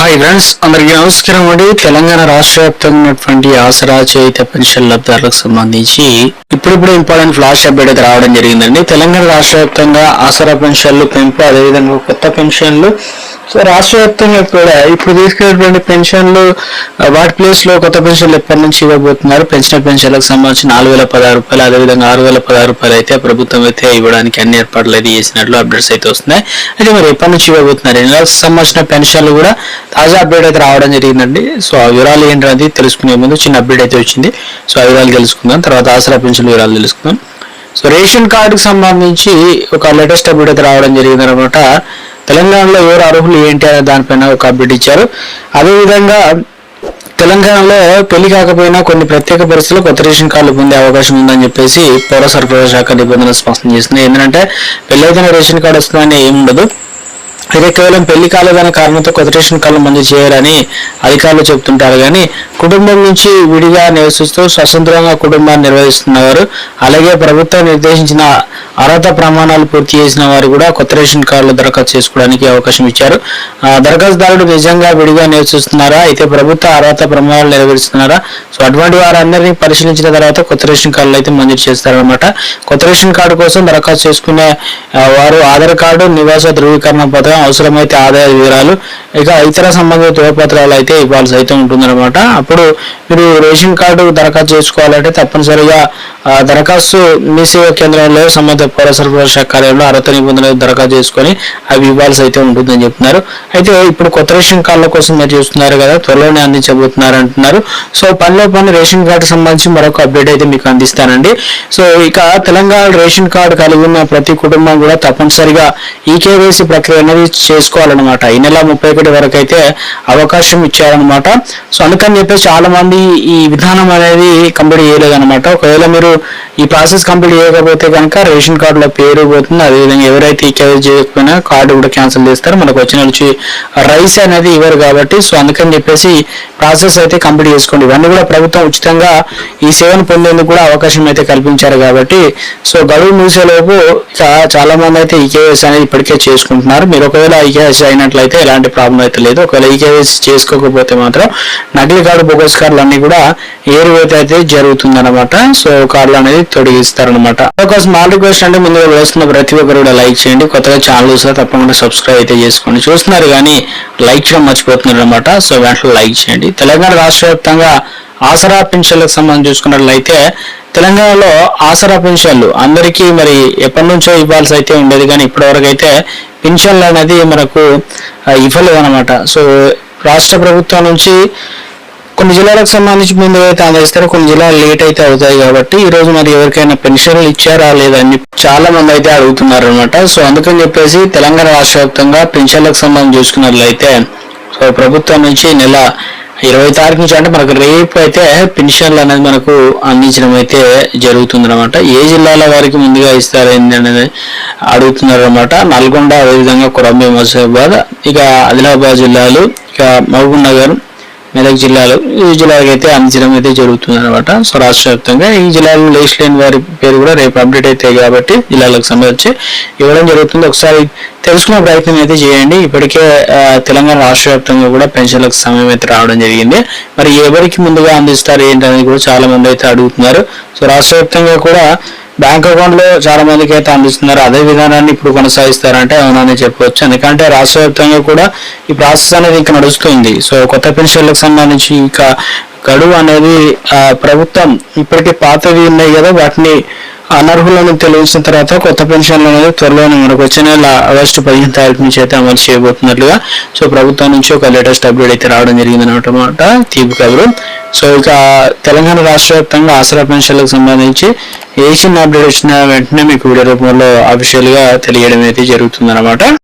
Hi friends, అందరికీ నమస్కారం అండి. తెలంగాణ రాష్ట్ర వ్యాప్తంగా ఉన్నటువంటి ఆసరా చేయుత పెన్షన్ లబ్ధిదారులకు సంబంధించి ఇప్పుడు ఇంపార్టెంట్ ఫ్లాష్ అప్డేట్ అయితే రావడం జరిగిందండి. తెలంగాణ రాష్ట్ర వ్యాప్తంగా ఆసరా పెన్షన్లు పెంపు, అదేవిధంగా కొత్త పెన్షన్లు. సో రాష్ట్ర వ్యాప్తంగా కూడా ఇప్పుడు తీసుకునేటువంటి పెన్షన్లు వాటి ప్లేస్ లో కొత్త పెన్షన్లు ఎప్పటి నుంచి ఇవ్వబోతున్నారు. పెంచిన పెన్షన్లకు సంబంధించి 4016 రూపాయలు, అదేవిధంగా 6016 రూపాయలు అయితే ప్రభుత్వం అయితే ఇవ్వడానికి అన్ని ఏర్పాట్లు అయితే చేసినట్లు అప్డేట్స్ అయితే వస్తున్నాయి. అయితే మరి ఎప్పటి నుంచి ఇవ్వబోతున్నారు, ఈ నెలకు సంబంధించిన పెన్షన్లు కూడా తాజా అప్డేట్ అయితే రావడం జరిగిందండి. సో ఆ వివరాలు ఏంటనేది తెలుసుకునే ముందు చిన్న అప్డేట్ అయితే వచ్చింది. సో ఆ వివరాలు తెలుసుకుందాం, తర్వాత ఆసరా పెన్షన్ వివరాలు తెలుసుకుందాం. సో రేషన్ కార్డుకు సంబంధించి ఒక లేటెస్ట్ అప్డేట్ అయితే రావడం జరిగింది అనమాట. తెలంగాణలో ఎవరు అర్హులు ఏంటి అనే దానిపైన ఒక అప్డేట్ ఇచ్చారు. అదేవిధంగా తెలంగాణలో పెళ్లి కాకపోయినా కొన్ని ప్రత్యేక పరిస్థితుల్లో కొత్త రేషన్ కార్డులు పొందే అవకాశం ఉందని చెప్పేసి పౌర సరఫరాల శాఖ నిబంధనలు స్పష్టం చేసింది. ఏంటంటే పెళ్లి అయితేనే రేషన్ కార్డు వస్తుందని ఏముండదు, అయితే కేవలం పెళ్లి కాలేదనే కారణంతో కొత్త రేషన్ కార్డులు మంజూరు చేయాలని అధికారులు చెబుతుంటారు. కానీ కుటుంబం నుంచి విడిగా నివసిస్తూ స్వతంత్రంగా కుటుంబాన్ని నిర్వహిస్తున్నవారు, అలాగే ప్రభుత్వం నిర్దేశించిన అర్హత ప్రమాణాలు పూర్తి చేసిన వారు కూడా కొత్త రేషన్ కార్డులు దరఖాస్తు చేసుకోవడానికి అవకాశం ఇచ్చారు. దరఖాస్తుదారుడు నిజంగా విడిగా నివసిస్తున్నారా, అయితే ప్రభుత్వ అర్హత ప్రమాణాలు నెరవేరుస్తున్నారా, సో అటువంటి వారందరినీ పరిశీలించిన తర్వాత కొత్త రేషన్ కార్డులు అయితే మంజూరు చేస్తారనమాట. కొత్త రేషన్ కార్డు కోసం దరఖాస్తు చేసుకునే వారు ఆధార్ కార్డు, నివాస ధృవీకరణ పత్రం, అవసరమైతే ఆదాయ వివరాలు, ఇక ఇతర సంబంధిత ధృవపత్రాలు అయితే ఇవ్వాల్సి అయితే ఉంటుందన్నమాట. అప్పుడు మీరు రేషన్ కార్డు దరఖాస్తు చేసుకోవాలంటే తప్పనిసరిగా దరఖాస్తు మీ సేవా కేంద్రంలో సంబంధిత పౌర సరఫరా శాఖ కార్యాలయంలో అర్హత నిబంధనలు దరఖాస్తు చేసుకొని అవి ఇవ్వాల్సి అయితే ఉంటుందని చెప్తున్నారు. అయితే ఇప్పుడు కొత్త రేషన్ కార్డుల కోసం మీరు చూస్తున్నారు కదా, త్వరలోనే అందించబోతున్నారు అంటున్నారు. సో పని రేషన్ కార్డు సంబంధించి మరొక అప్డేట్ అయితే మీకు అందిస్తానండి. సో ఇక తెలంగాణ రేషన్ కార్డు కలిగి ఉన్న ప్రతి కుటుంబం కూడా తప్పనిసరిగా ఈ కేవైసీ ప్రక్రియ అనేది చేసుకోవాలన్నమాట. ఈ నెల 31 వరకు అయితే అవకాశం ఇచ్చారనమాట. సో అందుకని చెప్పేసి చాలా మంది ఈ విధానం అనేది కంప్లీట్ చేయలేదన్నమాట. ఒకవేళ మీరు ఈ ప్రాసెస్ కంప్లీట్ చేయకపోతే కనుక రేషన్ కార్డులో పేరు పోతుంది. అదేవిధంగా ఎవరైతే ఈ కేవైసీ చేయకపోయినా కార్డు కూడా క్యాన్సిల్ చేస్తారు. మనకు వచ్చిన నుంచి రైస్ అనేది ఇవ్వరు కాబట్టి, సో అందుకని చెప్పేసి ప్రాసెస్ అయితే కంప్లీట్ చేసుకోండి. ఇవన్నీ కూడా ప్రభుత్వం ఉచితంగా ఈ సేవను పొందేందుకు కూడా అవకాశం అయితే కల్పించారు కాబట్టి, సో గడువు ముగిసేలోపు చాలా మంది అయితే ఈ కేవైసీ అనేది ఇప్పటికే చేసుకుంటున్నారు. మీరు ఒకవేళ ఈ కేవైసీ అయినట్లయితే ఎలాంటి ప్రాబ్లం అయితే లేదు. ఒకవేళ ఈ కేవైసీ చేసుకోకపోతే మాత్రం నకిలీ కార్డు, బోగస్ కార్డులు అన్ని కూడా ఏరువేత అయితే జరుగుతుంది అనమాట. సో కార్డులు అనేది తొలగిస్తారనమాట. ఒక స్మాల్ రిక్వెస్ట్ అంటే ముందుగా వేస్తున్న ప్రతి ఒక్కరు కూడా లైక్ చేయండి. కొత్తగా ఛానల్ చూస్తే తప్పకుండా సబ్స్క్రైబ్ అయితే చేసుకోండి. చూస్తున్నారు కానీ లైక్ చేయడం మర్చిపోతున్నారు అనమాట. సో వెంటనే లైక్ చేయండి. తెలంగాణ రాష్ట్ర వ్యాప్తంగా ఆసరా పెన్షన్లకు సంబంధించి చూసుకున్నట్లయితే తెలంగాణలో ఆసరా పెన్షన్లు అందరికీ మరి ఎప్పటి నుంచో ఇవ్వాల్సి అయితే ఉండేది, కానీ ఇప్పటివరకు అయితే పెన్షన్లు అనేది మనకు ఇవ్వలేదు అనమాట. సో రాష్ట్ర ప్రభుత్వం నుంచి కొన్ని జిల్లాలకు సంబంధించి ముందుగా అయితే అందజేస్తారు, కొన్ని జిల్లాలు లేట్ అయితే అవుతాయి. కాబట్టి ఈ రోజు మరి ఎవరికైనా పెన్షన్లు ఇచ్చారా లేదా అని చాలా మంది అయితే అడుగుతున్నారు అనమాట. సో అందుకని చెప్పేసి తెలంగాణ రాష్ట్ర వ్యాప్తంగా పెన్షన్లకు సంబంధించి చూసుకున్నట్లయితే సో ప్రభుత్వం నుంచి నెల 20 తారీఖు నుంచి అంటే మనకు రేపు అయితే పెన్షన్లు అనేది మనకు అందించడం అయితే జరుగుతుంది అనమాట. ఏ జిల్లాల వారికి ముందుగా ఇస్తారు అనేది అడుగుతున్నారు అనమాట. నల్గొండ, అదేవిధంగా కొరంభీం, ఆసిఫాబాద్, ఇక ఆదిలాబాద్ జిల్లాలు, ఇక మహబూబ్ నగర్, మెదక్ జిల్లాలు, ఈ జిల్లాలకు అయితే అందించడం అయితే జరుగుతుంది అనమాట. సో రాష్ట్ర వ్యాప్తంగా ఈ జిల్లాలో లిస్ట్ లేని వారి పేరు కూడా రేపు అప్డేట్ అయితే కాబట్టి జిల్లాలకు సంబంధించి ఇవ్వడం జరుగుతుంది. ఒకసారి తెలుసుకునే ప్రయత్నం అయితే చేయండి. ఇప్పటికే తెలంగాణ రాష్ట్ర వ్యాప్తంగా కూడా పెన్షన్లకు సమయం అయితే రావడం జరిగింది. మరి ఎవరికి ముందుగా అందిస్తారు ఏంటనేది కూడా చాలా మంది అయితే అడుగుతున్నారు. సో రాష్ట్ర వ్యాప్తంగా కూడా బ్యాంక్ అకౌంట్ లో చాలా మందికి అయితే అందిస్తున్నారు. అదే విధానాన్ని ఇప్పుడు కొనసాగిస్తారంటే అవునని చెప్పవచ్చు. ఎందుకంటే రాష్ట్ర వ్యాప్తంగా కూడా ఈ ప్రాసెస్ అనేది ఇంకా నడుస్తుంది. సో కొత్త పెన్షన్లకు సంబంధించి ఇంకా గడువు అనేది ప్రభుత్వం ఇప్పటికే పాతవి ఉన్నాయి కదా, వాటిని అనర్హులను తెలిసిన తర్వాత కొత్త పెన్షన్లు అనేది త్వరలోనే మనకు వచ్చే నెల ఆగస్టు 15 తారీఖు నుంచి అయితే అమలు చేయబోతున్నట్లుగా సో ప్రభుత్వం నుంచి ఒక లేటెస్ట్ అప్డేట్ అయితే రావడం జరిగింది అనమాట. తీపి కబురు. సో ఇక తెలంగాణ రాష్ట్ర వ్యాప్తంగా ఆసరా పెన్షన్లకు సంబంధించి ఏ చిన్న అప్డేట్ వచ్చినా వెంటనే మీకు వీడియో రూపంలో అఫీషియల్ గా తెలియడం అయితే జరుగుతుంది అనమాట.